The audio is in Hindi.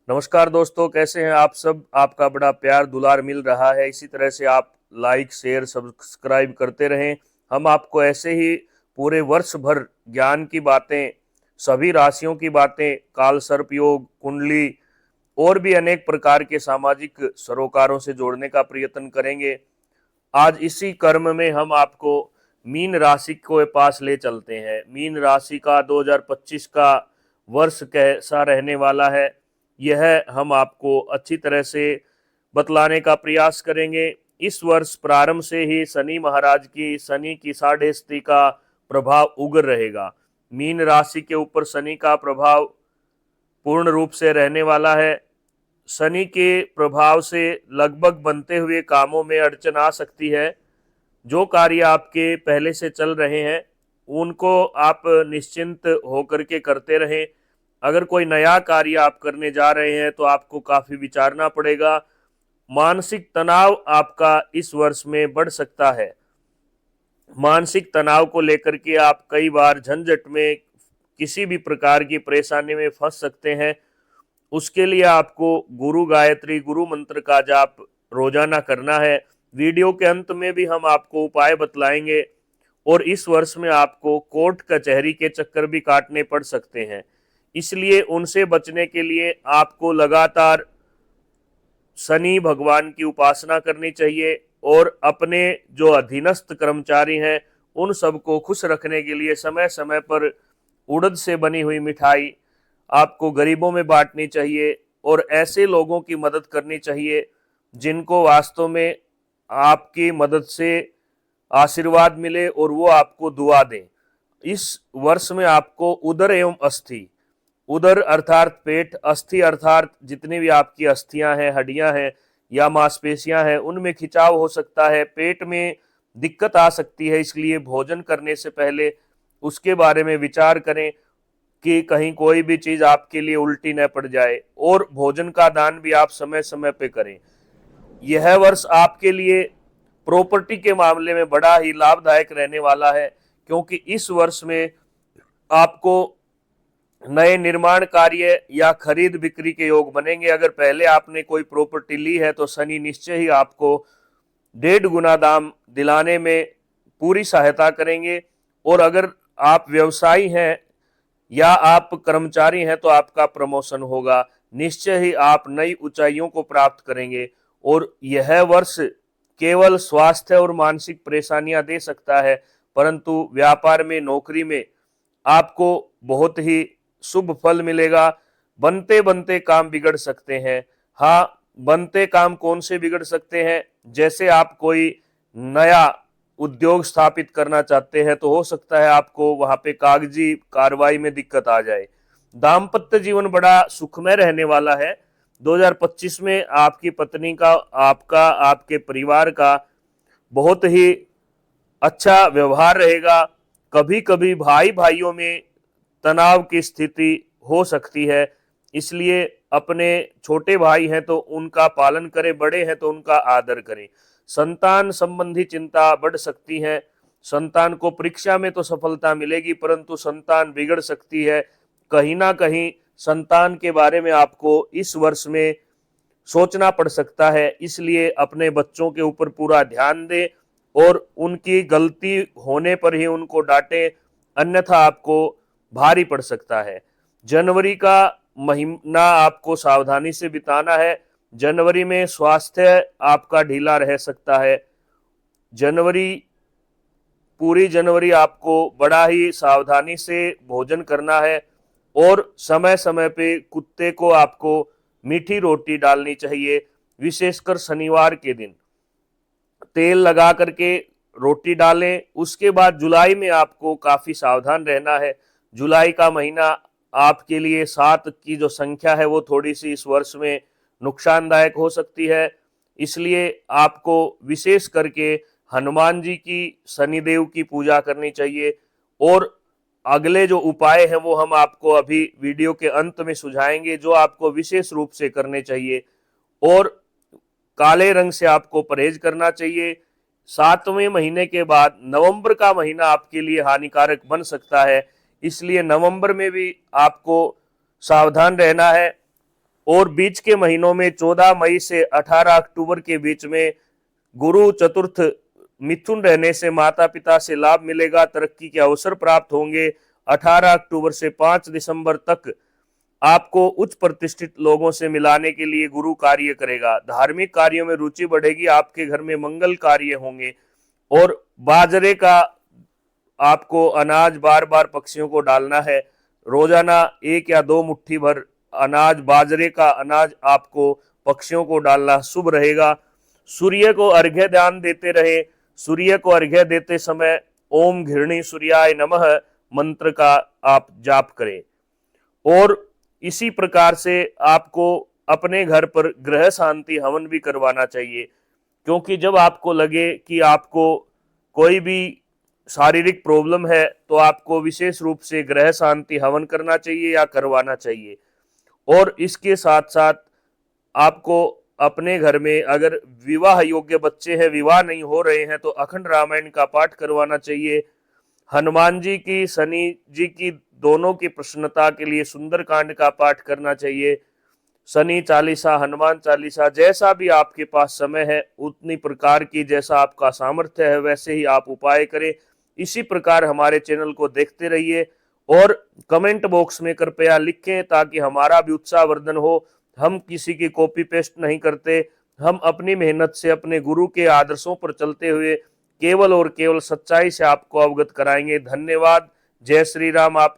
नमस्कार दोस्तों, कैसे हैं आप सब। आपका बड़ा प्यार दुलार मिल रहा है। इसी तरह से आप लाइक शेयर सब्सक्राइब करते रहें। हम आपको ऐसे ही पूरे वर्ष भर ज्ञान की बातें, सभी राशियों की बातें, काल सर्प योग, कुंडली और भी अनेक प्रकार के सामाजिक सरोकारों से जोड़ने का प्रयत्न करेंगे। आज इसी कर्म में हम आपको मीन राशि के पास ले चलते हैं। मीन राशि का 2025 का वर्ष कैसा रहने वाला है, यह हम आपको अच्छी तरह से बतलाने का प्रयास करेंगे। इस वर्ष प्रारंभ से ही शनि महाराज की शनि की 6.5 का प्रभाव उग्र रहेगा। मीन राशि के ऊपर शनि का प्रभाव पूर्ण रूप से रहने वाला है। शनि के प्रभाव से लगभग बनते हुए कामों में अड़चन आ सकती है। जो कार्य आपके पहले से चल रहे हैं उनको आप निश्चिंत होकर के करते रहें। अगर कोई नया कार्य आप करने जा रहे हैं तो आपको काफ़ी विचारना पड़ेगा। मानसिक तनाव आपका इस वर्ष में बढ़ सकता है। मानसिक तनाव को लेकर के आप कई बार झंझट में, किसी भी प्रकार की परेशानी में फंस सकते हैं। उसके लिए आपको गुरु गायत्री गुरु मंत्र का जाप रोजाना करना है। वीडियो के अंत में भी हम आपको उपाय बतलाएंगे। और इस वर्ष में आपको कोर्ट कचहरी के चक्कर भी काटने पड़ सकते हैं, इसलिए उनसे बचने के लिए आपको लगातार शनि भगवान की उपासना करनी चाहिए। और अपने जो अधीनस्थ कर्मचारी हैं उन सबको खुश रखने के लिए समय समय पर उड़द से बनी हुई मिठाई आपको गरीबों में बांटनी चाहिए। और ऐसे लोगों की मदद करनी चाहिए जिनको वास्तव में आपकी मदद से आशीर्वाद मिले और वो आपको दुआ दें। इस वर्ष में आपको उदर एवं अस्थि, उदर अर्थात पेट, अस्थि अर्थात जितनी भी आपकी अस्थियां हैं, हड्डियां हैं या मांसपेशियां हैं, उनमें खिंचाव हो सकता है, पेट में दिक्कत आ सकती है। इसलिए भोजन करने से पहले उसके बारे में विचार करें कि कहीं कोई भी चीज आपके लिए उल्टी न पड़ जाए। और भोजन का दान भी आप समय समय पे करें। यह वर्ष आपके लिए प्रॉपर्टी के मामले में बड़ा ही लाभदायक रहने वाला है, क्योंकि इस वर्ष में आपको नए निर्माण कार्य या खरीद बिक्री के योग बनेंगे। अगर पहले आपने कोई प्रॉपर्टी ली है तो शनि निश्चय ही आपको 1.5 गुना दाम दिलाने में पूरी सहायता करेंगे। और अगर आप व्यवसायी हैं या आप कर्मचारी हैं तो आपका प्रमोशन होगा। निश्चय ही आप नई ऊंचाइयों को प्राप्त करेंगे। और यह वर्ष केवल स्वास्थ्य और मानसिक परेशानियां दे सकता है, परंतु व्यापार में, नौकरी में आपको बहुत ही शुभ फल मिलेगा। बनते बनते काम बिगड़ सकते हैं। हाँ, बनते काम कौन से बिगड़ सकते हैं? जैसे आप कोई नया उद्योग स्थापित करना चाहते हैं तो हो सकता है आपको वहां पे कागजी कार्रवाई में दिक्कत आ जाए। दाम्पत्य जीवन बड़ा सुखमय रहने वाला है। 2025 में आपकी पत्नी का, आपका, आपके परिवार का बहुत ही अच्छा व्यवहार रहेगा। कभी कभी भाई भाइयों में तनाव की स्थिति हो सकती है, इसलिए अपने छोटे भाई हैं तो उनका पालन करें, बड़े हैं तो उनका आदर करें। संतान संबंधी चिंता बढ़ सकती है। संतान को परीक्षा में तो सफलता मिलेगी, परंतु संतान बिगड़ सकती है। कहीं ना कहीं संतान के बारे में आपको इस वर्ष में सोचना पड़ सकता है, इसलिए अपने बच्चों के ऊपर पूरा ध्यान दें और उनकी गलती होने पर ही उनको डांटें, अन्यथा आपको भारी पड़ सकता है। जनवरी का महीना आपको सावधानी से बिताना है। जनवरी में स्वास्थ्य आपका ढीला रह सकता है। जनवरी, पूरी जनवरी आपको बड़ा ही सावधानी से भोजन करना है। और समय समय पे कुत्ते को आपको मीठी रोटी डालनी चाहिए, विशेषकर शनिवार के दिन तेल लगा करके रोटी डालें। उसके बाद जुलाई में आपको काफी सावधान रहना है। जुलाई का महीना आपके लिए 7 की जो संख्या है वो थोड़ी सी इस वर्ष में नुकसानदायक हो सकती है, इसलिए आपको विशेष करके हनुमान जी की, शनिदेव की पूजा करनी चाहिए। और अगले जो उपाय हैं वो हम आपको अभी वीडियो के अंत में सुझाएंगे, जो आपको विशेष रूप से करने चाहिए। और काले रंग से आपको परहेज करना चाहिए। 7वें महीने के बाद नवंबर का महीना आपके लिए हानिकारक बन सकता है, इसलिए नवंबर में भी आपको सावधान रहना है। और बीच के महीनों में 14 मई से 18 अक्टूबर के बीच में गुरु चतुर्थ मिथुन रहने से माता पिता से लाभ मिलेगा, तरक्की के अवसर प्राप्त होंगे। 18 अक्टूबर से 5 दिसंबर तक आपको उच्च प्रतिष्ठित लोगों से मिलाने के लिए गुरु कार्य करेगा। धार्मिक कार्यों में रुचि बढ़ेगी, आपके घर में मंगल कार्य होंगे। और बाजरे का आपको अनाज बार बार पक्षियों को डालना है। रोजाना 1 या 2 मुट्ठी भर अनाज, बाजरे का अनाज आपको पक्षियों को डालना शुभ रहेगा। सूर्य को अर्घ्य दान देते रहे। सूर्य को अर्घ्य देते समय ओम घृणी सूर्याय नमः मंत्र का आप जाप करें। और इसी प्रकार से आपको अपने घर पर ग्रह शांति हवन भी करवाना चाहिए, क्योंकि जब आपको लगे कि आपको कोई भी शारीरिक प्रॉब्लम है तो आपको विशेष रूप से ग्रह शांति हवन करना चाहिए या करवाना चाहिए। और इसके साथ साथ आपको अपने घर में अगर विवाह योग्य बच्चे हैं, विवाह नहीं हो रहे हैं, तो अखंड रामायण का पाठ करवाना चाहिए। हनुमान जी की, शनि जी की, दोनों की प्रसन्नता के लिए सुंदरकांड का पाठ करना चाहिए। शनि चालीसा, हनुमान चालीसा, जैसा भी आपके पास समय है उतनी प्रकार की, जैसा आपका सामर्थ्य है वैसे ही आप उपाय करें। इसी प्रकार हमारे चैनल को देखते रहिए और कमेंट बॉक्स में कृपया लिखें ताकि हमारा भी उत्साहवर्धन हो। हम किसी की कॉपी पेस्ट नहीं करते, हम अपनी मेहनत से अपने गुरु के आदर्शों पर चलते हुए केवल और केवल सच्चाई से आपको अवगत कराएंगे। धन्यवाद। जय श्री राम। आपका